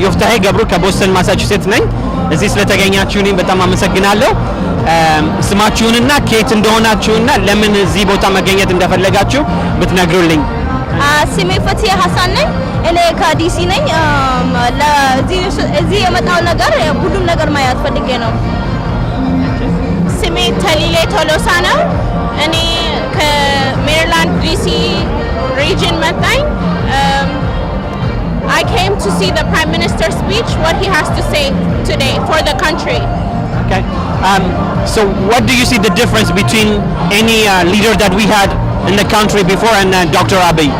ዮፍታሄ ገብሩ ከቦስተን ማሳቹሴትስ ነኝ። እዚህ ስለተገኛችሁኝ በጣም አመሰግናለሁ። ስማችሁንና ከየት እንደሆናችሁና ለምን እዚህ ቦታ መገኘት እንደፈለጋችሁ ብትነግሩልኝ። ስሜ ፈቲያ ሀሳን ነኝ። እኔ ከዲሲ ነኝ። እዚህ የመጣው ነገር ሁሉም ነገር ማየት ፈልጌ ነው። ስሜ ተሊሌ ቶሎሳ ነው። እኔ ከሜሪላንድ ዲሲ ሪጅን መጣኝ። I came to see the Prime Minister's speech, what he has to say today for the country. Okay. So what do you see the difference between any leader that we had in the country before and Dr. Abiy?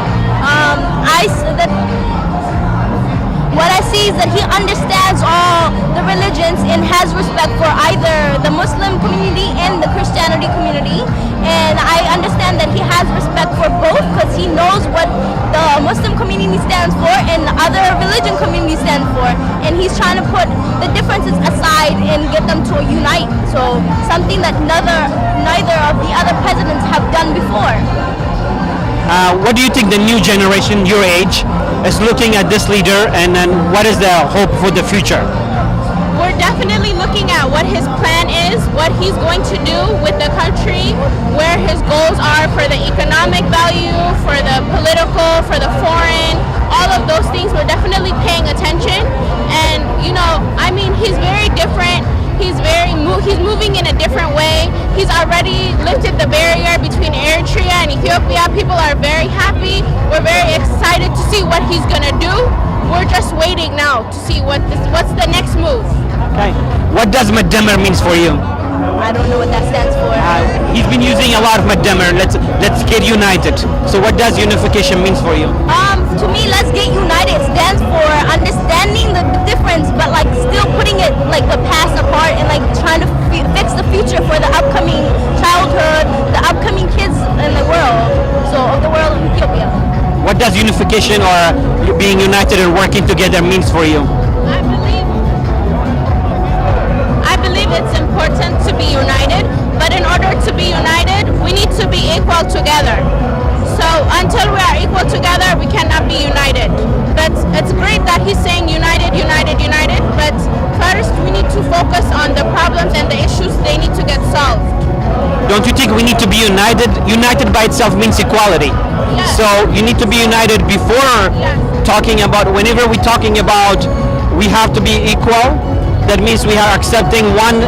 What I see is that he understands all the religions and has respect for either the Muslim community and the Christianity community. And I understand that he has respect for both because he knows what the Muslim community stands for and the other religion community stands for. And he's trying to put the differences aside and get them to unite. So something that neither of the other presidents have done before. What do you think the new generation, your age, is looking at this leader, and what is the hope for the future? We're definitely looking at what his plan is, what he's going to do with the country, where his goals are for the economic value, for the political, for the foreign, all of those things. We're definitely paying attention. And, you know, I mean, he's very different. He's moving in a different way. He's already lifted the barrier between Eritrea and Ethiopia. People are very happy. We're very excited to see what he's gonna do. We're just waiting now to see what's the next move. Okay. What does Madamar means for you? I don't know what that stands for. He's been using a lot of Madamar. Let's get united. So what does unification means for you? To me, let's get united stands for understanding the difference, but like still putting it like the past apart and like trying to fix the future for the upcoming childhood, the upcoming kids in the world. So of the world of Ethiopia. What does unification or being united and working together means for you? I believe it's important to be united, but in order to be united, we need to be equal together. So until we are equal together, we cannot be united. But it's great that he's saying united, united, united, but first we need to focus on the problems and the issues they need to get solved. Don't you think we need to be united? United by itself means equality. Yes. So you need to be united before talking about, whenever we're talking about we have to be equal, that means we are accepting one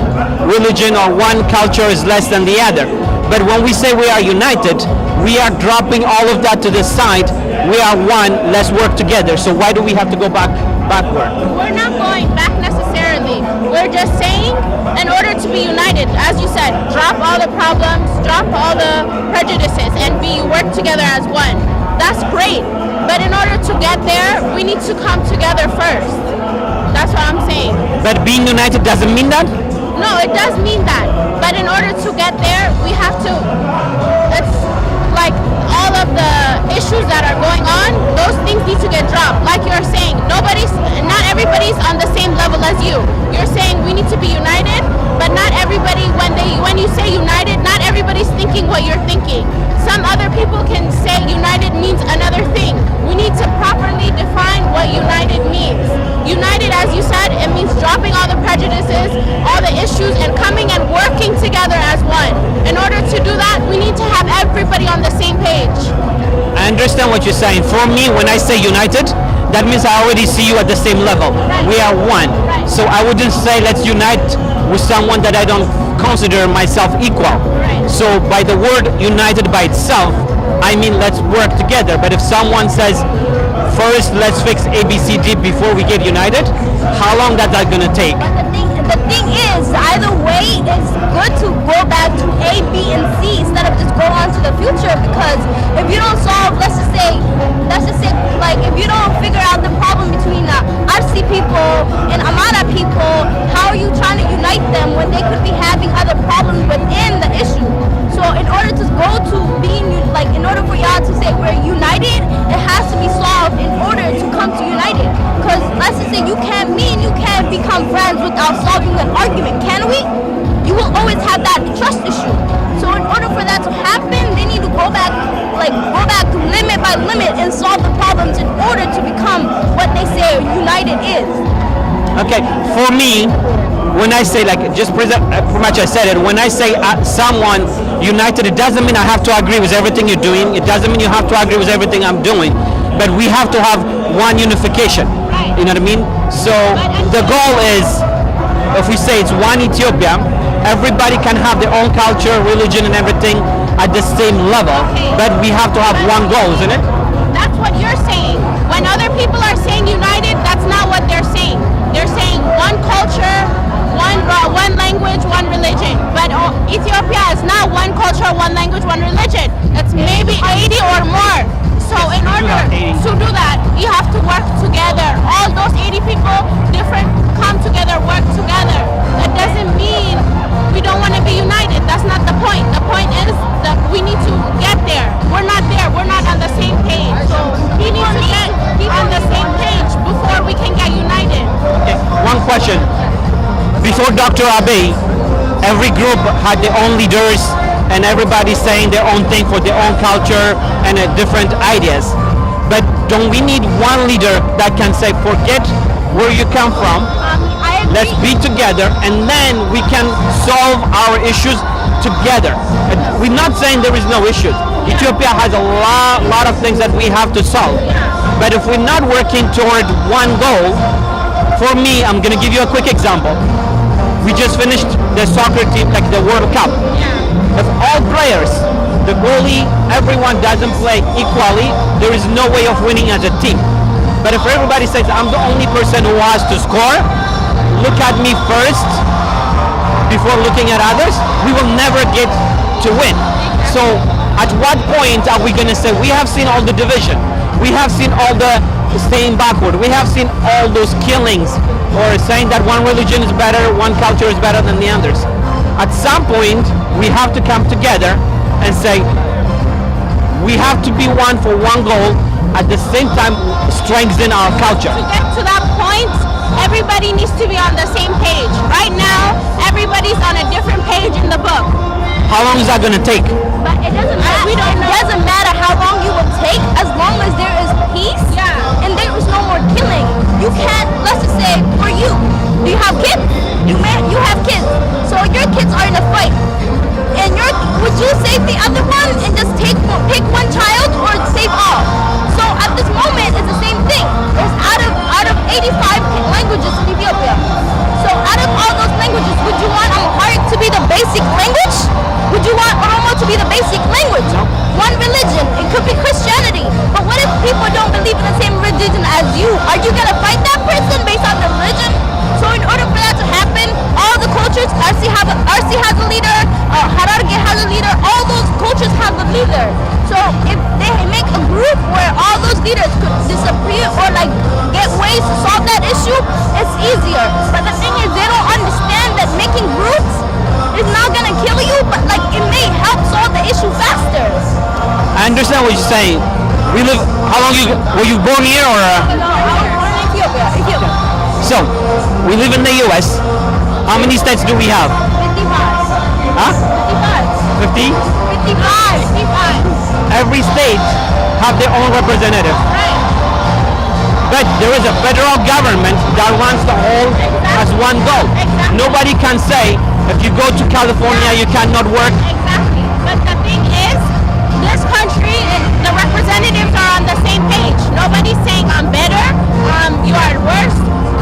religion or one culture is less than the other. But when we say we are united, we are dropping all of that to the side. We are one, let's work together. So why do we have to go backward? We're not going back necessarily. We're just saying in order to be united, as you said, drop all the problems, drop all the prejudices and work together as one. That's great. But in order to get there, we need to come together first. That's what I'm saying. But being united doesn't mean that? No, it does mean that. But in order to get there, we have to, it's like all of the issues that are going on, those things need to get dropped. Like you're saying, not everybody's on the same level as you. You're saying we need to be united, but not everybody, when you say united, not everybody's thinking what you're thinking. Some other people can say united means another thing. We need to properly define what united means. United, as you said, it means dropping all the prejudices, all the issues, and coming and working together as one. In order to do that, we need to have everybody on the same page. I understand what you're saying. For me, when I say united, that means I already see you at the same level. Right. We are one. Right. So I wouldn't say let's unite with someone that I don't consider myself equal. Right. So by the word united by itself, I mean let's work together. But if someone says first let's fix ABCD before we get united, how long that's that going to take? But the thing is, either way, it's good to go back to A, B, and C instead of just go on to the future. Because if you don't solve, let's just say, like if you don't figure out the problem between Arsi people and Amara people, how are you trying to unite them when they could be having other problems within the issue? So in order to go to being like, in order for y'all to say we're united, it has to be solved in order to come to united. Because let's just say me and you can't become friends without solving an argument, can we? You will always have that trust issue. So in order for that to happen, they need to go back limit by limit and solve the problems in order to become what they say united is. Okay, for me, when I say pretty much I said it. When I say someone united, it doesn't mean I have to agree with everything you're doing. It doesn't mean you have to agree with everything I'm doing. But we have to have one unification. You know what I mean? So the goal is, if we say it's one Ethiopia, everybody can have their own culture, religion, and everything at the same level. But we have to have one goal, isn't it? That's what you're saying. When other people are saying united, that's not what they're saying. They're saying one culture, one language, one religion. But Ethiopia is not one culture, one language, one religion. It's maybe 80 or more. So in order to do that, you have to work together. All those 80 people, different, come together, work together. That doesn't mean we don't want to be united. That's not the point. The point is that we need to get there. We're not there. We're not on the same page. So we need to get on the same page before we can get united. Okay. One question. Before Dr. Abiy, every group had their own leaders and everybody saying their own thing for their own culture and different ideas. But don't we need one leader that can say, forget where you come from, let's be together, and then we can solve our issues together. And we're not saying there is no issues. Ethiopia has a lot of things that we have to solve. But if we're not working toward one goal, for me, I'm going to give you a quick example. We just finished the soccer team, like the World Cup. If all players, the goalie, everyone doesn't play equally, there is no way of winning as a team. But if everybody says, I'm the only person who has to score, look at me first before looking at others, we will never get to win. So at what point are we going to say, we have seen all the division, we have seen all the staying backward, we have seen all those killings, or saying that one religion is better, one culture is better than the others. At some point, we have to come together and say, we have to be one for one goal, at the same time strengthen our culture. To get to that point, everybody needs to be on the same page. Right now, everybody's on a different page in the book. How long is that going to take? But it doesn't matter. We don't know. It doesn't matter how long you will take, as long as there is peace and there is no more killing. You can't, let's just say, for you, do you have kids? You have kids. So your kids are in a fight. And would you save the other one and just pick one child, or save all? So at this moment, it's the same thing. There's out of 85 languages in Ethiopia. So out of all those languages, would you want Amharic to be the basic language? Would you want Oromo to be the basic language? One religion. It could be Christianity. But what if people don't believe in the same religion as you? Are you going to fight that person based on the religion? So in order for that to happen, all the cultures, RC has a leader, Hararge has a leader, all those cultures have a leader. So if they make a group where all those leaders could disappear or get ways to solve that issue, it's easier. But the thing is, they don't understand that making groups is not going to kill you, but it may help solve the issue faster. I understand what you're saying. We live, were you born here or? No, I was born in Ethiopia. So, we live in the US. How many states do we have? 55. Huh? 55. 50? 55. Every state have their own representative. Right. But there is a federal government that wants the whole as one goal. Exactly. Nobody can say, if you go to California, you cannot work. Exactly. But the thing is, this country, the representatives are on the same page. Nobody's saying I'm better, you are worse,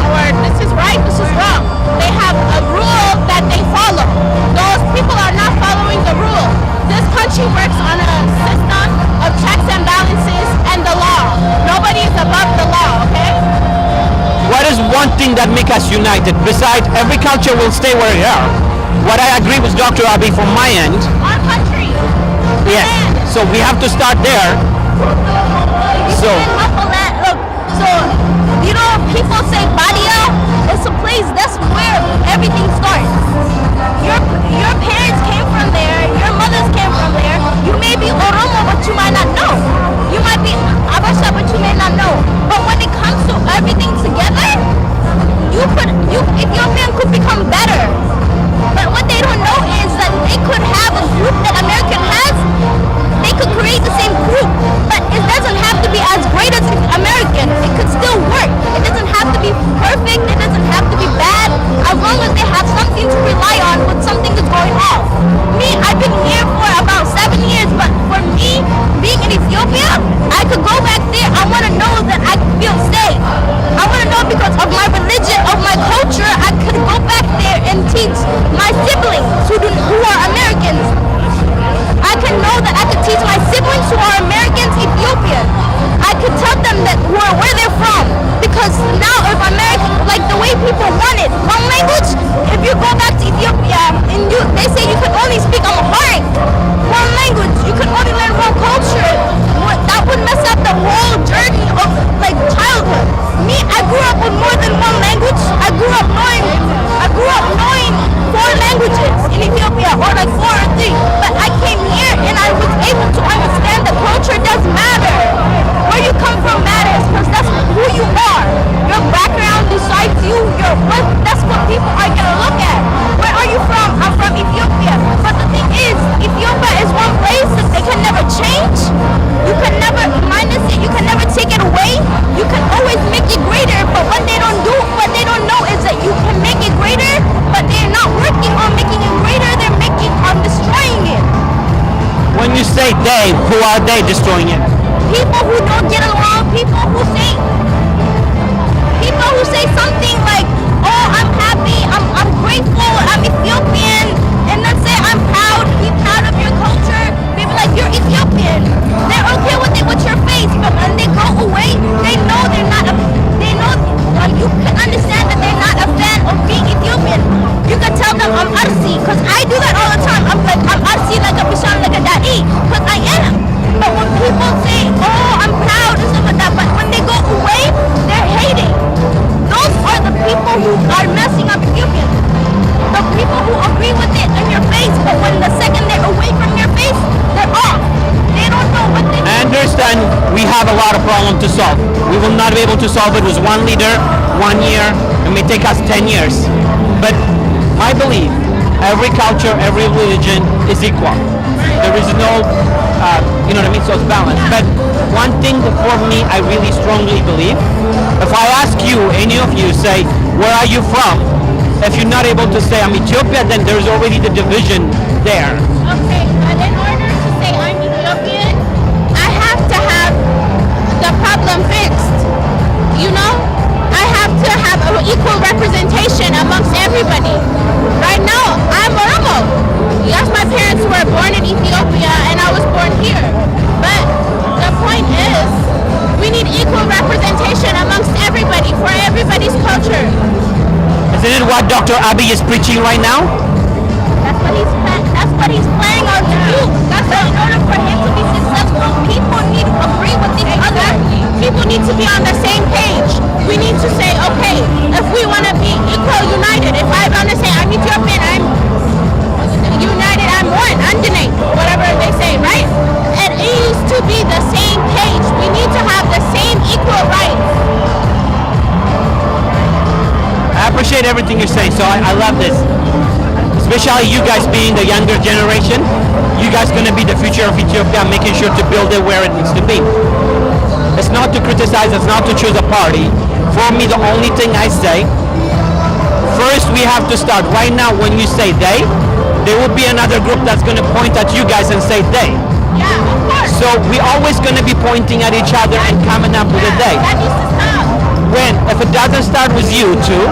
or this is right, this is wrong. They have a rule that they follow. Those people are not following the rule. This country works on a system of checks and balances and the law. Nobody is above the law, okay? What is one thing that makes us united? Besides, every culture will stay where they are. What I agree with Dr. Abiy from my end. Our country. Yes. So we have to start there. So. Look, so people say Badia is a place, that's where everything starts. Your parents came from there, your mothers came from there. You may be Oromo, but you might not know. You might be Abasha, but you may not know. But when it comes to everything together, Ethiopian could become better. But what they don't know is that they could have a group that American has. They could who are they destroying it? People who don't get along, people who say something like, oh, I'm happy, I'm grateful, I'm Ethiopian, and then say I'm proud, be proud of your culture. People like, you're Ethiopian. They're okay with it with your face, but when they go away, they know they're not, you can understand that they're not a fan of being Ethiopian. You can tell them I'm Arsi, because I do that all the time. I'm like, I'm Arsi like a Bishan, like a Da'i, because I am. But when people say, oh, I'm proud and stuff like that, but when they go away, they're hating. Those are the people who are messing up Ethiopian. The people who agree with it in your face, but when the second they're away from your face, they're off. They don't know what they do. I understand we have a lot of problems to solve. We will not be able to solve it with one leader, 1 year. It may take us 10 years. But I believe every culture, every religion is equal. There is no, you know what I mean, so it's balanced. But one thing for me, I really strongly believe, if I ask you, any of you, say, where are you from? If you're not able to say I'm Ethiopia, then there's already the division there. Okay, but in order to say I'm Ethiopian, I have to have the problem fixed. You know? I have to have an equal representation amongst everybody. Right now, I'm Oromo. Yes, my parents were born in Ethiopia and I was born here. But the point is, we need equal representation amongst everybody for everybody's culture. Isn't it what Dr. ABIYE is preaching right now? That's what he's planning on to do. That's why in order for him to be successful, people need to agree with each other. People need to be on the same page. We need to say, okay, if we want to be equal, united, if I want to say I'm Ethiopian, I'm united, I'm one, Andine, whatever they say, right? It needs to be the same page. We need to have the same equal rights. I appreciate everything you're saying, so I love this. Especially you guys being the younger generation. You guys going to be the future of Ethiopia, making sure to build it where it needs to be. It's not to criticize, it's not to choose a party. For me, the only thing I say, first we have to start. Right now, when you say they, there will be another group that's going to point at you guys and say they. Yeah, of course. So we always going to be pointing at each other and coming up with a they. That needs to stop. If it doesn't start with you too,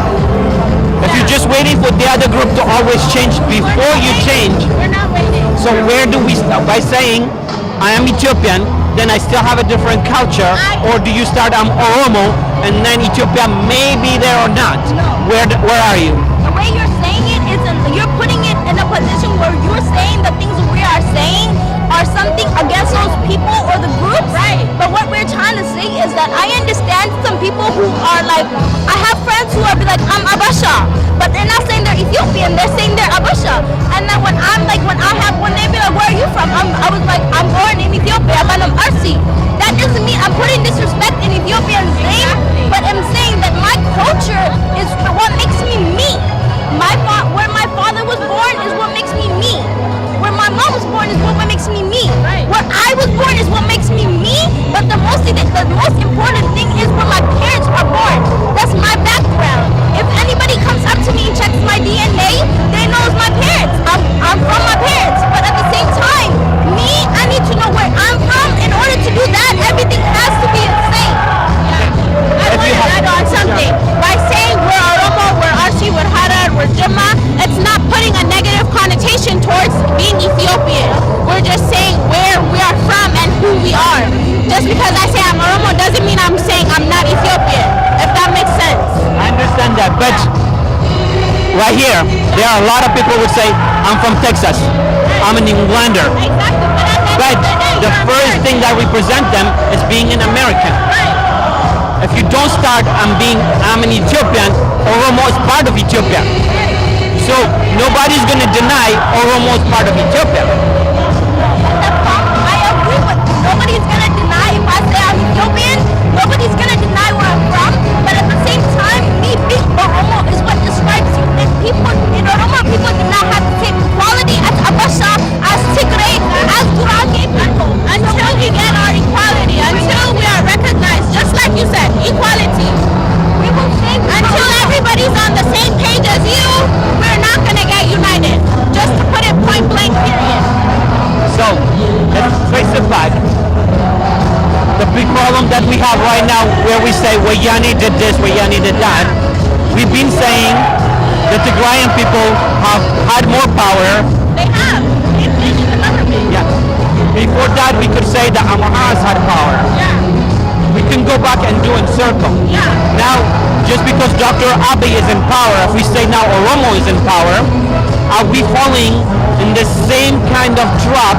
if you're just waiting for the other group to always change before you change, We're not waiting. so where do we start? By saying I am Ethiopian, then I still have a different culture, or do you start I'm Oromo and then Ethiopia may be there or not? Where are you? The way you're saying it is you're putting it in a position where you're saying the things we are saying are something against those people or the groups. Right. But what we're trying to say is that I understand some people who are like, I have friends who are like, I'm Abasha, but they're not saying they're Ethiopian, they're saying they're Abasha. And then when they be like, where are you from? I was like, I'm born in Ethiopia, but I'm Arsi. That doesn't mean I'm putting disrespect in Ethiopian's name, but I'm saying that my culture is what makes me me. Where my father was born is what makes me me. Where my mom was born is what makes me me. Right. Where I was born is what makes me me. But the most important thing is where my parents are born. That's my background. If anybody comes up to me and checks my DNA, they know it's my parents. I'm from my parents. But at the same time, I need to know where I'm from. In order to do that, everything has to be the same. I want to add on something. By saying we're Oromo, we're Arsi, we're Harar, we're Jimma, it's not putting a negative connotation towards being Ethiopian. We're just saying where we are from and who we are. Just because I say I'm Oromo doesn't mean I'm saying I'm not Ethiopian, if that makes sense. I understand that, but right here, there are a lot of people who say, I'm from Texas, I'm an Englander. Exactly. But the first thing that represent them is being an American. If you don't start I'm an Ethiopian, Oromo is part of Ethiopia. So nobody's going to deny Oromo is part of Ethiopia. I agree with you. Nobody's going to deny if I say I'm Ethiopian. Nobody's going to deny where I'm from. But at the same time, me being Oromo is what describes you. And people in Oromo, people do not have the same quality as Abasha, as Tigray, as Gurage people. Until we get our equality, until we are recognized, just like you said, equality. We will say Until everybody's on the same page as you, we're not going to get united. Just to put it point blank, period. So let's trace it back. The big problem that we have right now, where we say Wayani did this, Wayani did that, we've been saying the Tigrayan people have had more power. They have. They've been in the government. Yeah. Before that, we could say that Amaras had power. Yeah. We can go back and do in circle. Yeah. Now, just because Dr. Abiy is in power, if we say now Oromo is in power, are we falling in the same kind of trap?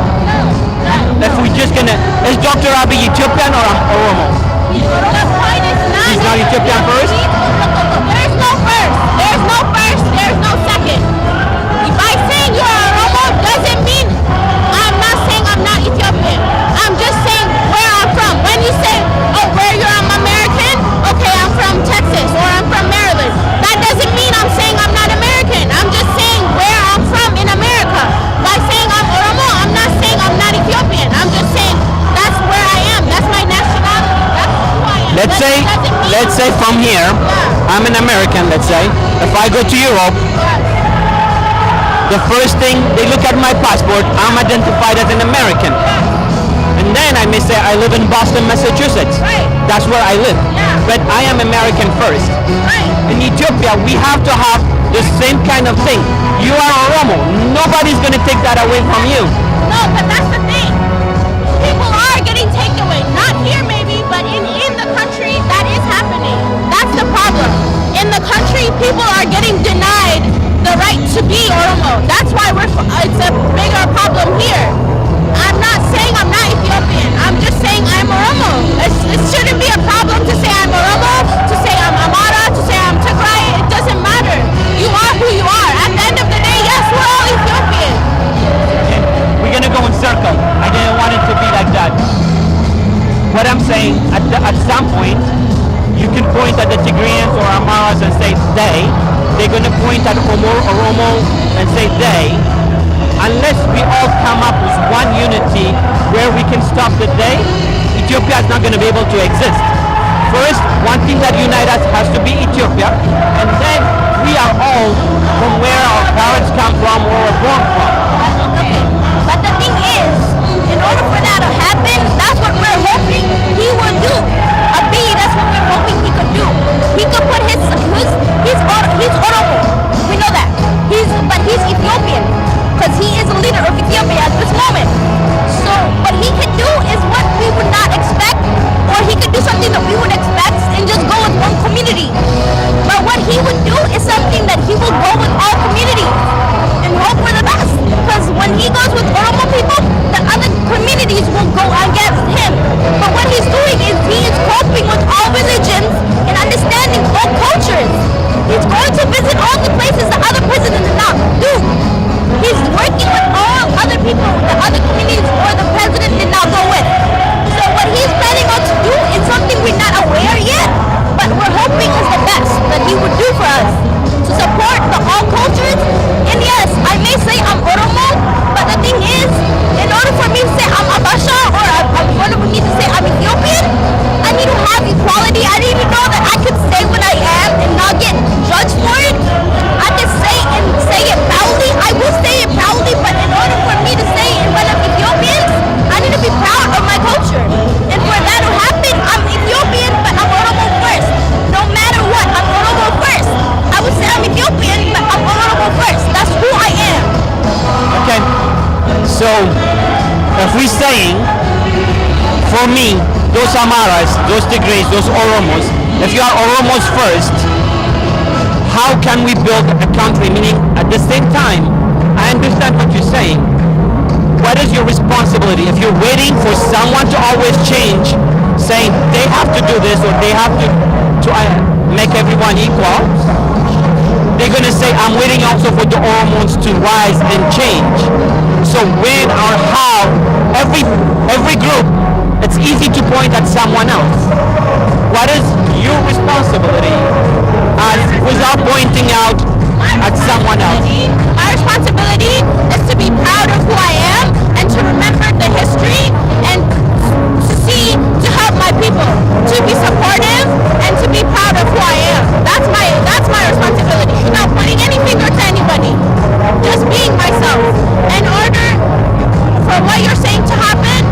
If we just gonna, is Dr. Abiy Ethiopian or Oromo? The point is not. He's not Ethiopian first? There's no first. There's no first. There's no second. By saying you're Oromo doesn't mean I'm not saying I'm not Ethiopian. I'm just saying where I'm from. When you say, oh, where you're I'm American, okay, I'm from Texas or I'm from Maryland. That doesn't mean I'm saying I'm not American. I'm just saying where I'm from in America. By saying I'm Oromo, I'm not saying I'm not Ethiopian. I'm just saying that's where I am. That's my nationality. That's who I am. Let's say from here, I'm an American, let's say. If I go to Europe, the first thing, they look at my passport, I'm identified as an American. And then I may say I live in Boston, Massachusetts. Right. That's where I live. Yeah. But I am American first. Right. In Ethiopia, we have to have the same kind of thing. You are Oromo. Nobody's going to take that away from you. No, but that's the thing. People are getting taken away. Not here maybe, but in the country, that is happening. That's the problem. In the country, people are getting denied the right to be Oromo. That's why it's a bigger problem here. I'm not saying I'm not Ethiopian. I'm just saying I'm Oromo. It shouldn't be a problem to say I'm Oromo, to say I'm Amara, to say I'm Tigray. It doesn't matter. You are who you are. At the end of the day, yes, we're all Ethiopian. We're going to go in circle. I didn't want it to be like that. What I'm saying, at some point, you can point at the Tigrayans or Amaras and say they. They're going to point at Oromo and say they. Unless we all come up with one unity where we can stop the day, Ethiopia is not going to be able to exist. First, one thing that unites us has to be Ethiopia, and then we are all from where our parents come from or were born from. Okay, but the thing is, in order for that to happen, that's what we're hoping he will do. That's what we're hoping he could do. He could put he's Oromo. We know that. But he's Ethiopian because he is a leader of Ethiopia at this moment. So what he could do is what we would not expect, or he could do something that we would expect and just go with one community. But what he would do is something that he will go with all communities and hope for the best. Because when he goes with Oromo people, the other communities will go against him. But what he's doing is he is coping with all religions and understanding all cultures. He's going to visit all the places the other president did not do. He's working with all other people, the other communities, or the president did not go with. So what he's planning on to do is something we're not aware yet, but we're hoping is the best that he would do for us. To support the all cultures. And yes, I may say I'm Oromo, but the thing is, in order for me to say I'm Abasha, or in order for me to say I'm Ethiopian, I need to have equality. I need to know that I could say what I am and not get judged for it. I can say it proudly. I will say it proudly, but in order for me to say it in front of Ethiopians, I need to be proud of my culture. And for that to happen, I'm Ethiopian, but I'm Oromo first. No matter what, I'm Oromo first. I would say I'm Ethiopian, but I'm Oromo first. That's who I am. Okay. So, if we're saying, for me, those Amaras, those Tigrays, those Oromos, if you are Oromos first, how can we build a country? Meaning, at the same time, I understand what you're saying. What is your responsibility? If you're waiting for someone to always change, saying they have to do this or they have to make everyone equal, they're going to say, I'm waiting also for the Oromos to rise and change. So when or how, every group, it's easy to point at someone else. What is your responsibility without pointing out at someone else? My responsibility is to be proud of who I am and to remember the history and to help my people, to be supportive and to be proud of who I am. That's my responsibility, without pointing any finger to anybody. Just being myself. In order for what you're saying to happen,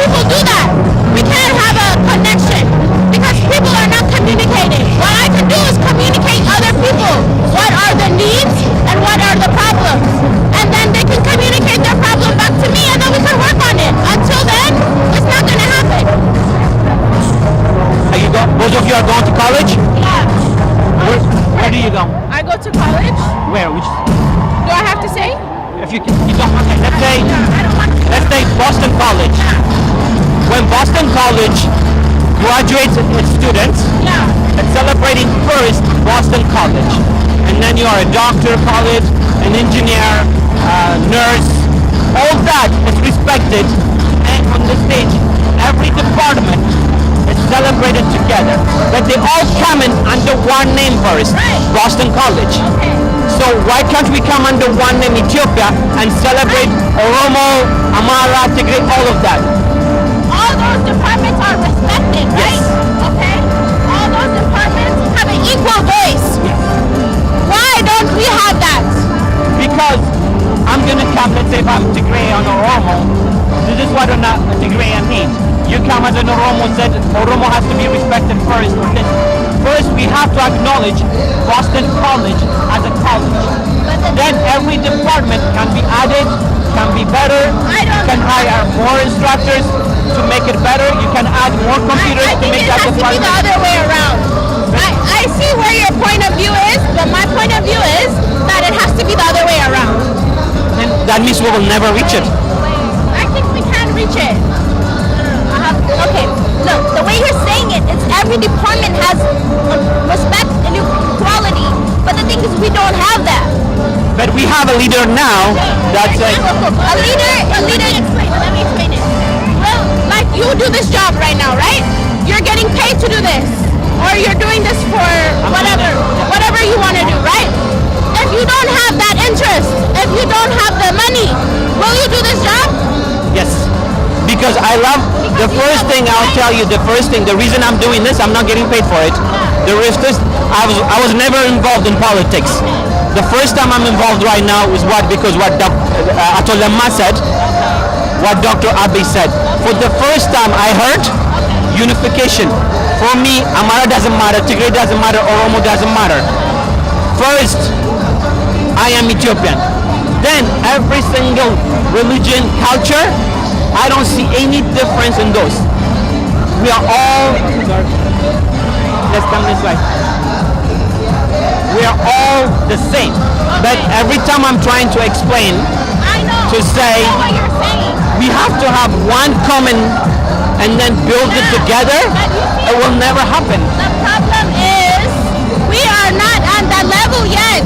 people do that? We can't have a connection because people are not communicating. What I can do is communicate other people. What are the needs and what are the problems? And then they can communicate their problem back to me and then we can work on it. Until then, it's not going to happen. Are you both of you are going to college? Yeah. Where do you go? I go to college. Where? Which? Do I have to say? If you don't, okay, I don't want to. let's say Boston College. When Boston College graduates its students, Yeah. it's celebrating first Boston College, and then you are a doctor college, an engineer, nurse, all that is respected, and on the stage, every department is celebrated together, but they all come in under one name first, Right. Boston College. Okay. So why can't we come under one name Ethiopia and celebrate Oromo, Amara, Tigray, all of that? All those departments are respected, right? Yes. Okay. All those departments have an equal voice. Why don't we have that? Because I'm gonna come, let's say if I'm Tigray on Oromo, this is what a Tigrayan means. You come as an Oromo, said Oromo has to be respected first. Or this. First we have to acknowledge Boston College as a college. Then every department can be added, can be better, I don't- can hire more instructors to make it better. You can add more computers I to think make it that has to be the department. other way around. I see where your point of view is, but my point of view is that it has to be the other way around. Then that means we will never reach it. I think we can reach it. Okay, no, the way you're saying it, it's every department has respect and equality. But the thing is, we don't have that. But we have a leader now that's like, A leader. Let me explain it. Well, like you do this job right now, right? You're getting paid to do this. Or you're doing this for whatever you want to do, right? If you don't have that interest, if you don't have the money, will you do this job? yes. Because I love, the first thing I'll tell you, the reason I'm doing this, I'm not getting paid for it. The rest is, I was never involved in politics. The first time I'm involved right now is because what Ato Lemma said, what Dr. Abiy said. For the first time I heard unification. For me, Amara doesn't matter, Tigray doesn't matter, Oromo doesn't matter. First, I am Ethiopian. Then every single religion, culture, I don't see any difference in those. We are all, let's come this way. We are all the same. But every time I'm trying to explain, I know. To say- I know what you're saying. we have to have one common and then build it together, it will never happen. The problem is we are not on that level yet.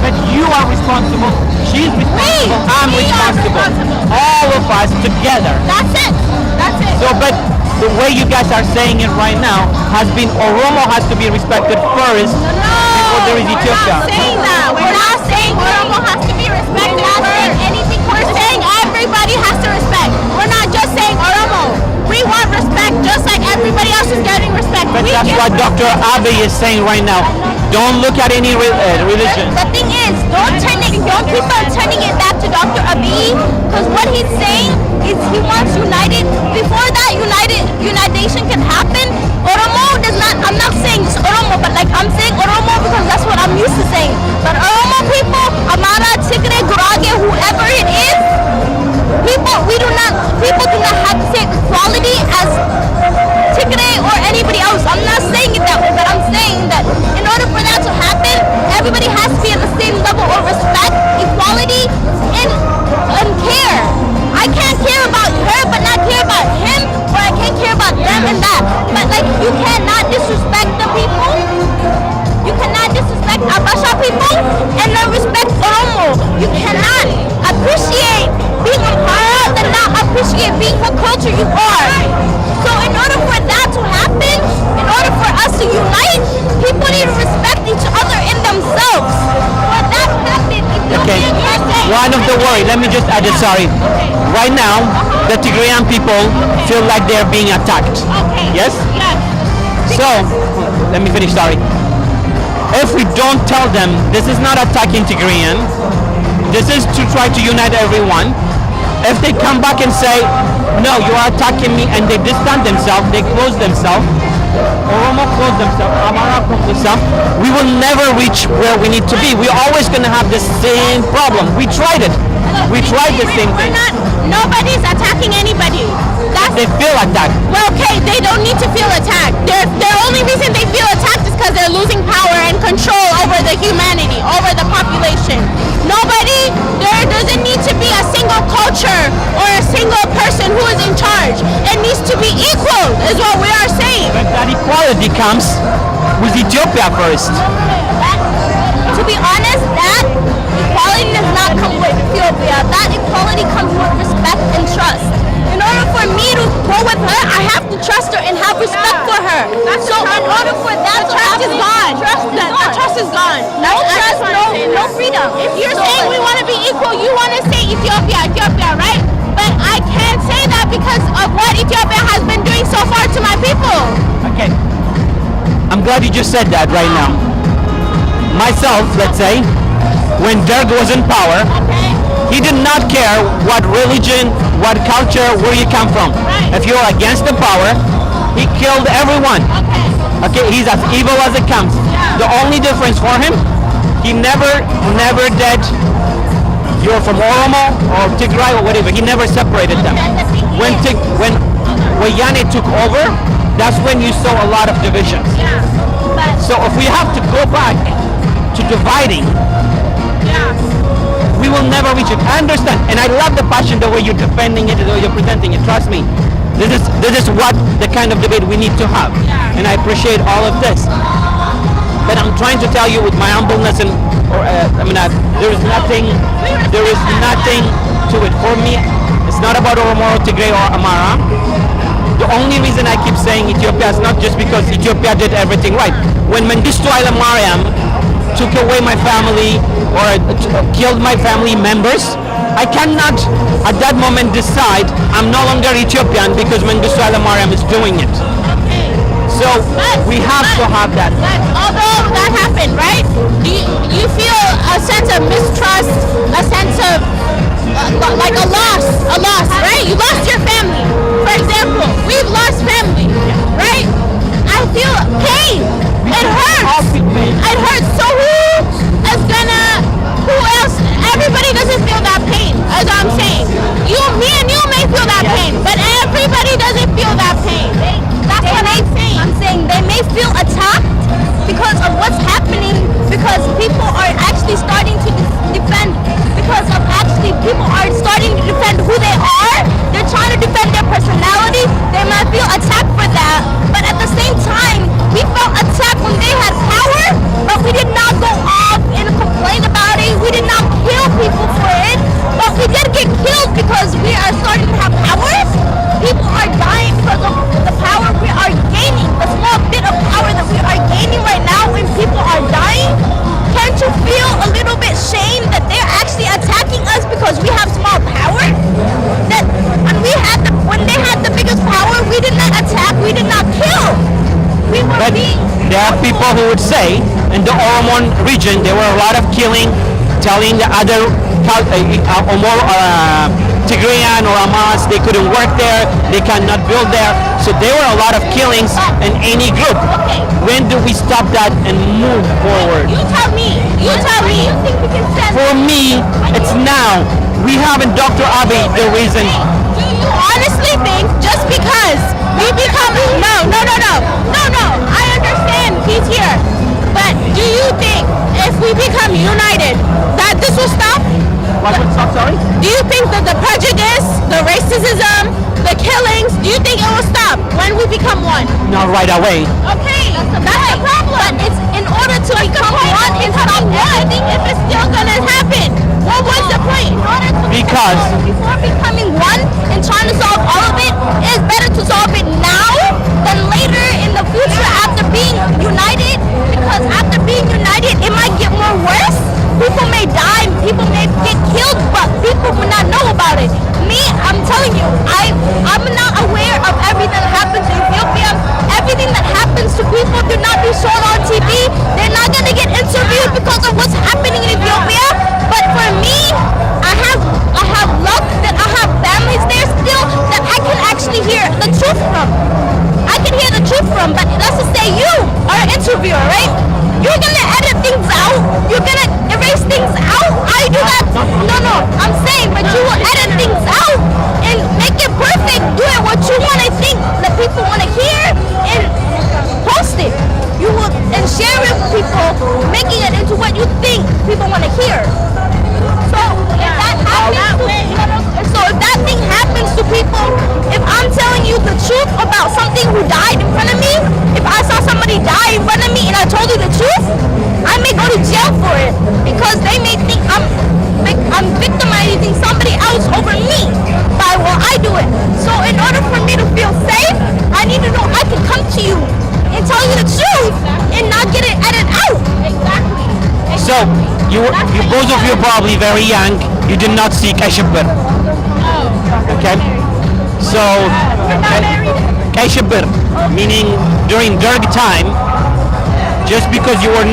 But you are responsible, she's responsible, I'm We are responsible. responsible. All of us together. That's it. That's it. So, but the way you guys are saying it right now has been Oromo has to be respected first before there is Ethiopia. We're not saying that. We're not saying Oromo has to be respected. We're not saying anything. We're saying everybody has to respect. We're not just saying Oromo. We want respect just like everybody else is getting respect. But We that's give what Dr. Abiy is saying right now. Don't look at any religion. The thing is, don't keep on turning it back to Dr. Abiy, because what he's saying is he wants united. Before that unitization can happen, Oromo does not, I'm not saying just Oromo, but like I'm saying Oromo because that's what I'm used to saying. But Oromo people, Amara, Tigray, Gurage, whoever it is, people do not have the same equality as Tigray or anybody else. I'm not saying it that way, but I'm saying that in order for that to happen, everybody has to be at the same level of respect, equality, and care. I can't care about her but not care about him, or I can't care about them and that. But like, you cannot disrespect the people. You cannot disrespect Abasha people and not respect Oromo. You cannot appreciate being a part and not appreciate being what culture you are. So in order for that to happen, in order for us to unite, people need to respect each other in themselves. For that to happen, Okay. Ethiopian USA. One of the worry, let me just add it, sorry. Right now, the Tigrayan people feel like they're being attacked. Okay. Yes? Yes. So, let me finish, sorry. If we don't tell them this is not attacking Tigrayan, this is to try to unite everyone, If they come back and say, no, you are attacking me, and they distance themselves, they close themselves, Oromo close themselves, Amara close themselves, we will never reach where we need to be. We're always going to have the same problem. We tried it. We tried the same thing. Nobody's attacking anybody. They feel attacked. Well, okay, they don't need to feel attacked. The only reason they feel attacked is because they're losing power and control over the humanity, over the population. There doesn't need to be a single culture or a single person who is in charge. It needs to be equal, is what we are saying. But that equality comes with Ethiopia first. To be honest, that equality does not come with Ethiopia. That equality comes with respect and trust. In order for me to go with her, I have to trust her and have respect for her. So in order for that to happen, The trust is gone. No trust, no freedom. If you're saying we want to be equal, you want to say Ethiopia, right? But I can't say that because of what Ethiopia has been doing so far to my people. Okay. I'm glad you just said that right now. Myself, let's say, when Derg was in power, he did not care what religion, what culture, where you come from. Right. If you're against the power, he killed everyone. Okay, he's as evil as it comes. Yeah. The only difference for him, he never did, you're from Oromo or Tigray or whatever, he never separated them. When Wayane took over, that's when you saw a lot of divisions. So if we have to go back to dividing, we will never reach it. I understand, and I love the passion, the way you're defending it, the way you're presenting it. Trust me, this is what the kind of debate we need to have, and I appreciate all of this. But I'm trying to tell you with my humbleness, and there is nothing to it. For me, it's not about Oromo, Tigray, or Amara. The only reason I keep saying Ethiopia is not just because Ethiopia did everything right. When Mengistu Haile Mariam took away my family or killed my family members, I cannot at that moment decide I'm no longer Ethiopian because Mengistu Haile Mariam is doing it. So we have to have that. But although that happened, right? You feel a sense of mistrust, a sense of like a loss, right? You lost your family. For example, we've lost family, right? I feel pain. It hurts. It hurts. So who else? Everybody doesn't feel that pain, as I'm saying. Me and you may feel that pain, but everybody doesn't feel that pain. That's what I'm saying. I'm saying they may feel attacked because of what's happening, because people are actually starting to defend, people are starting to defend who they are. They're trying to defend their personality. They might feel attacked for that, but at the same time, we felt attacked when they had power, but we did not go off and complain about it. We did not kill people for it, but we did get killed because we are starting to have power. People are dying because of the power we are gaining, the small bit of power that we are gaining right now when people are dying. Can't you feel a little bit shame that they're actually attacking us because we have small power? That when they had the biggest power, we did not attack, we did not kill. But there are people who would say in the Oromo region there were a lot of killing, telling the other Tigrayan or Amaras they couldn't work there, they cannot build there. So there were a lot of killings in any group. When do we stop that and move forward? You tell me. For me, it's now. We have in Dr. Abiy the reason. Do you honestly think just because we become no, I understand he's here, but do you think if we become united that this will stop? What would stop, sorry? Do you think that the prejudice, the racism, the killings, do you think it will stop when we become one? Not right away. Okay, that's the problem. But it's in order to become one and stop everything, if it's still gonna happen, what was the point? Because before becoming one and trying to solve all of it, it's better to solve it now than later in the future after being united. Because after being united, it might get more worse. People may die, people may get killed, but people will not know about it. Me, I'm telling you, I'm not aware of everything that happens in Ethiopia. Everything that happens to people do not be shown on TV. They're not going to get interviewed because of what's happening in Ethiopia. But for me, I have luck that I have interviewer, right? You're gonna edit things out. You're gonna erase things out. I do that. No. I'm saying, but you will edit things out and make it perfect. Do it what you want to think that people want to hear and post it. You will and share it with people, making it into what you think people want to hear. So if that happens, if that thing happens to people, if I'm telling you the truth about something who died in front of me, if I saw somebody die in front of me and I told you the truth, I may go to jail for it because they may think I'm victimizing somebody else over me by I do it. So in order for me to feel safe, I need to know I can come to you and tell you the truth and not get it edited out. Exactly. So you both of you are probably very young. You did not see Kashibir. Okay. So Kashibir, meaning during Derg time, just because you were not